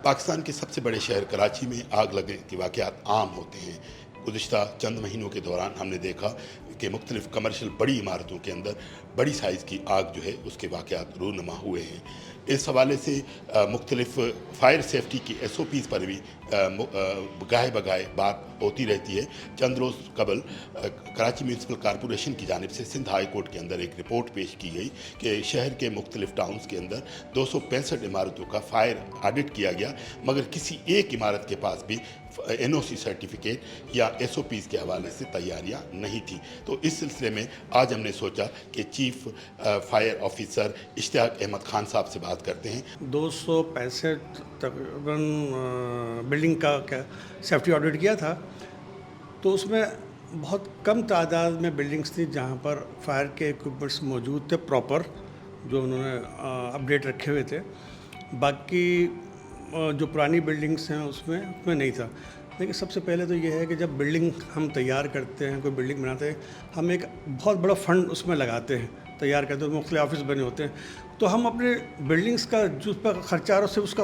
پاکستان کے سب سے بڑے شہر کراچی میں آگ لگنے کے واقعات عام ہوتے ہیں۔ گزشتہ چند مہینوں کے دوران ہم نے دیکھا کہ مختلف کمرشل بڑی عمارتوں کے اندر بڑی سائز کی آگ جو ہے اس کے واقعات رونما ہوئے ہیں۔ اس حوالے سے مختلف فائر سیفٹی کی ایس او پیز پر بھی گاہے بگاہے بات ہوتی رہتی ہے۔ چند روز قبل کراچی میونسپل کارپوریشن کی جانب سے سندھ ہائی کورٹ کے اندر ایک رپورٹ پیش کی گئی کہ شہر کے مختلف ٹاؤنز کے اندر 265 عمارتوں کا فائر آڈٹ کیا گیا، مگر کسی ایک عمارت کے پاس بھی این او سی سرٹیفکیٹ یا ایس او پیز کے حوالے سے تیاریاں نہیں تھیں۔ تو اس سلسلے میں آج ہم نے سوچا کہ چیف فائر آفیسر اشتیاق احمد خان صاحب سے بات کرتے ہیں۔ 265 تقریباً بلڈنگ کا سیفٹی آڈٹ کیا تھا، تو اس میں بہت کم تعداد میں بلڈنگس تھیں جہاں پر فائر کے ایکوپمنٹس موجود تھے پراپر، جو انہوں نے اپڈیٹ رکھے ہوئے تھے۔ باقی جو پرانی بلڈنگس ہیں اس میں نہیں تھا۔ لیکن سب سے پہلے تو یہ ہے کہ جب بلڈنگ ہم تیار کرتے ہیں، کوئی بلڈنگ بناتے ہیں، ہم ایک بہت بڑا فنڈ اس میں لگاتے ہیں، تیار کرتے ہیں، مختلف آفس بنے ہوتے ہیں، تو ہم اپنے بلڈنگس کا جو اس پر خرچہ آ رہا ہے صرف اس کا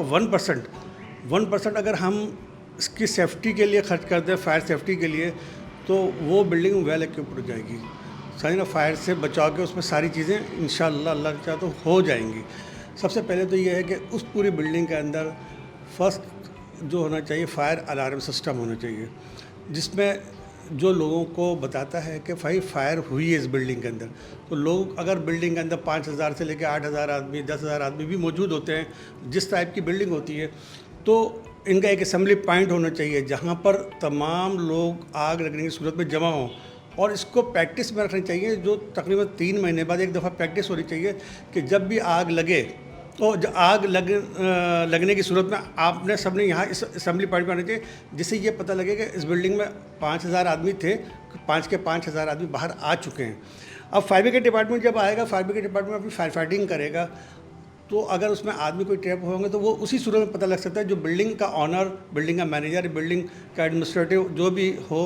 1% اگر ہم اس کی سیفٹی کے لیے خرچ کرتے ہیں، فائر سیفٹی کے لیے، تو وہ بلڈنگ ویل ایکوپڈ ہو جائے گی۔ ساری فائر سے بچاؤ کے اس میں ساری چیزیں انشاءاللہ اللہ چاہے تو ہو جائیں گی۔ سب سے پہلے تو یہ ہے کہ اس پوری بلڈنگ کے اندر فرسٹ جو ہونا چاہیے فائر الارم سسٹم ہونا چاہیے، جس میں جو لوگوں کو بتاتا ہے کہ فائر ہوئی ہے اس بلڈنگ کے اندر۔ تو لوگ اگر بلڈنگ کے اندر 5000 سے لے کے 8000 آدمی 10,000 آدمی بھی موجود ہوتے ہیں، جس ٹائپ کی بلڈنگ ہوتی ہے، تو ان کا ایک اسمبلی پوائنٹ ہونا چاہیے جہاں پر تمام لوگ آگ لگنے کی صورت میں جمع ہوں، اور اس کو پریکٹس میں رکھنا چاہیے، جو تقریباً 3 مہینے بعد ایک دفعہ پریکٹس ہونی چاہیے کہ جب بھی آگ لگے تو آگ لگنے کی صورت میں آپ نے سب نے یہاں اس اسمبلی پوائنٹ پہ آنا چاہیے، جس سے یہ پتہ لگے کہ اس بلڈنگ میں 5000 آدمی تھے، 5000 آدمی باہر آ چکے ہیں۔ اب فائر بریگیڈ ڈپارٹمنٹ جب آئے گا، فائر بریگیڈ ڈپارٹمنٹ اپنی فائر فائٹنگ کرے گا، تو اگر اس میں آدمی کوئی ٹریپ ہوں گے تو وہ اسی صورت میں پتہ لگ سکتا ہے، جو بلڈنگ کا آنر، بلڈنگ کا مینیجر، بلڈنگ کا ایڈمنسٹریٹو جو بھی ہو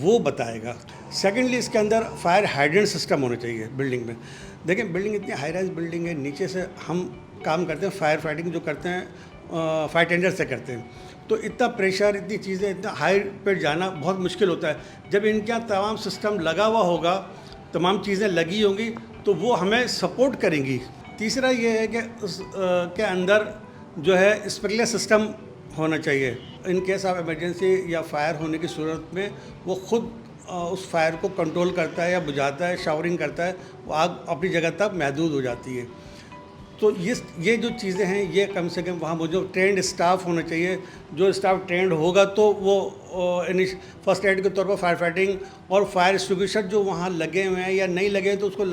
وہ بتائے گا۔ سیکنڈلی اس کے اندر فائر ہائیڈرنٹ سسٹم ہونا چاہیے بلڈنگ میں۔ دیکھیں بلڈنگ اتنی ہائی رائز بلڈنگ ہے، نیچے سے ہم کام کرتے ہیں، فائر فائٹنگ جو کرتے ہیں فائر ٹینڈر سے کرتے ہیں، تو اتنا پریشر، اتنی چیزیں، اتنا ہائی پہ جانا بہت مشکل ہوتا ہے۔ جب ان کا تمام سسٹم لگا ہوا ہوگا، تمام چیزیں لگی ہوں گی، تو وہ ہمیں سپورٹ کریں گی۔ تیسرا یہ ہے کہ اس کے اندر جو ہے اسپرنکلر سسٹم ہونا چاہیے، ان کیس آف ایمرجنسی یا فائر ہونے کی صورت میں وہ خود اس فائر کو کنٹرول کرتا ہے یا بجھاتا ہے، شاورنگ کرتا ہے، وہ آگ اپنی جگہ تک محدود ہو جاتی ہے۔ تو یہ جو چیزیں ہیں، یہ کم سے کم وہاں جو ٹرینڈ اسٹاف ہونا چاہیے، جو اسٹاف ٹرینڈ ہوگا تو وہ فرسٹ ایڈ کے طور پر فائر فائٹنگ اور فائر ایکسٹنگوشر جو وہاں لگے ہوئے ہیں یا نہیں لگے ہیں تو اس کو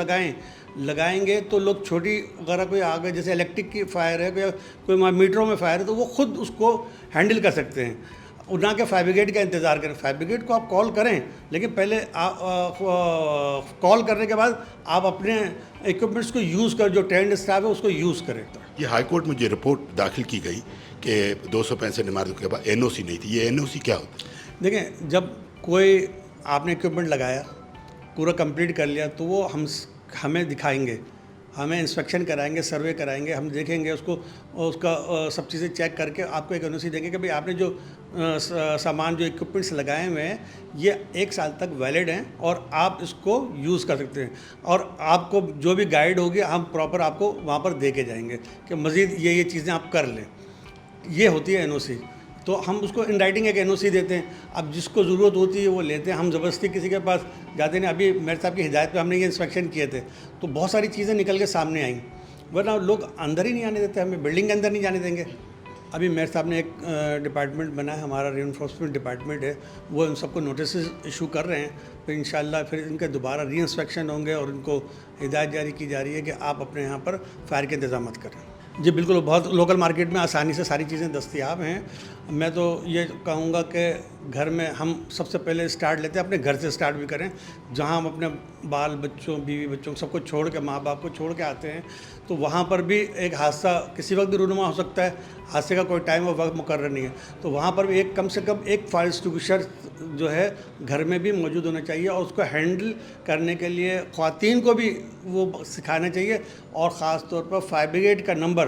لگائیں گے، تو لوگ چھوٹی اگر کوئی آگ ہے، جیسے الیکٹرک کی فائر ہے، کوئی میٹروں میں فائر ہے، تو وہ خود اس کو ہینڈل کر سکتے ہیں، نہ کہ فائر بریگیڈ کا انتظار کریں۔ فائر بریگیڈ کو آپ کال کریں، لیکن پہلے کال کرنے کے بعد آپ اپنے ایکوپمنٹس کو یوز کر، جو ٹرینڈ اسٹاف ہے اس کو یوز کریں۔ یہ ہائی کورٹ میں جو رپورٹ داخل کی گئی کہ 265 عمارتوں کے بعد این او سی نہیں تھی، یہ این او سی کیا ہوتا ہے؟ دیکھیں جب کوئی آپ نے ایکوپمنٹ لگایا، پورا کمپلیٹ کر لیا، تو وہ ہمیں دکھائیں گے، ہمیں انسپیکشن کرائیں گے، سروے کرائیں گے، ہم دیکھیں گے اس کو، اس کا سب چیزیں چیک کر کے آپ کو ایک این او سی دیں گے کہ بھئی آپ نے جو سامان، جو ایکوپمنٹس لگائے ہوئے ہیں، یہ 1 سال تک ویلڈ ہیں اور آپ اس کو یوز کر سکتے ہیں، اور آپ کو جو بھی گائیڈ ہوگی ہم پراپر آپ کو وہاں پر دے کے جائیں گے کہ مزید یہ چیزیں آپ کر لیں۔ یہ ہوتی ہے این او سی۔ تو ہم اس کو ان رائٹنگ ایک این او سی دیتے ہیں، اب جس کو ضرورت ہوتی ہے وہ لیتے ہیں، ہم زبردستی کسی کے پاس جاتے نہیں۔ ابھی میئر صاحب کی ہدایت پہ ہم نے یہ انسپیکشن کیے تھے، تو بہت ساری چیزیں نکل کے سامنے آئیں، ورنہ لوگ اندر ہی نہیں آنے دیتے، ہمیں بلڈنگ کے اندر نہیں جانے دیں گے۔ ابھی میئر صاحب نے ایک ڈپارٹمنٹ بنا ہے، ہمارا ری انفورسمنٹ ڈپارٹمنٹ ہے، وہ ان سب کو نوٹسز ایشو کر رہے ہیں، پھر انشاءاللہ پھر ان کے دوبارہ ری انسپیکشن ہوں گے، اور ان کو ہدایت جاری کی جا رہی ہے کہ آپ اپنے یہاں پر فائر کے انتظامات کریں۔ جی بالکل، بہت لوکل مارکیٹ میں آسانی سے ساری چیزیں دستیاب ہیں۔ میں تو یہ کہوں گا کہ گھر میں ہم سب سے پہلے اسٹارٹ لیتے ہیں، اپنے گھر سے اسٹارٹ بھی کریں، جہاں ہم اپنے بال بچوں، بیوی بچوں سب کو چھوڑ کے، ماں باپ کو چھوڑ کے آتے ہیں، تو وہاں پر بھی ایک حادثہ کسی وقت بھی رونما ہو سکتا ہے، حادثے کا کوئی ٹائم اور وقت مقرر نہیں ہے، تو وہاں پر بھی کم سے کم ایک فائر ایکسٹنگوشر جو ہے گھر میں بھی موجود ہونا چاہیے، اور اس کو ہینڈل کرنے کے لیے خواتین کو بھی وہ سکھانا چاہیے، اور خاص طور پر فائر بریگیڈ کا نمبر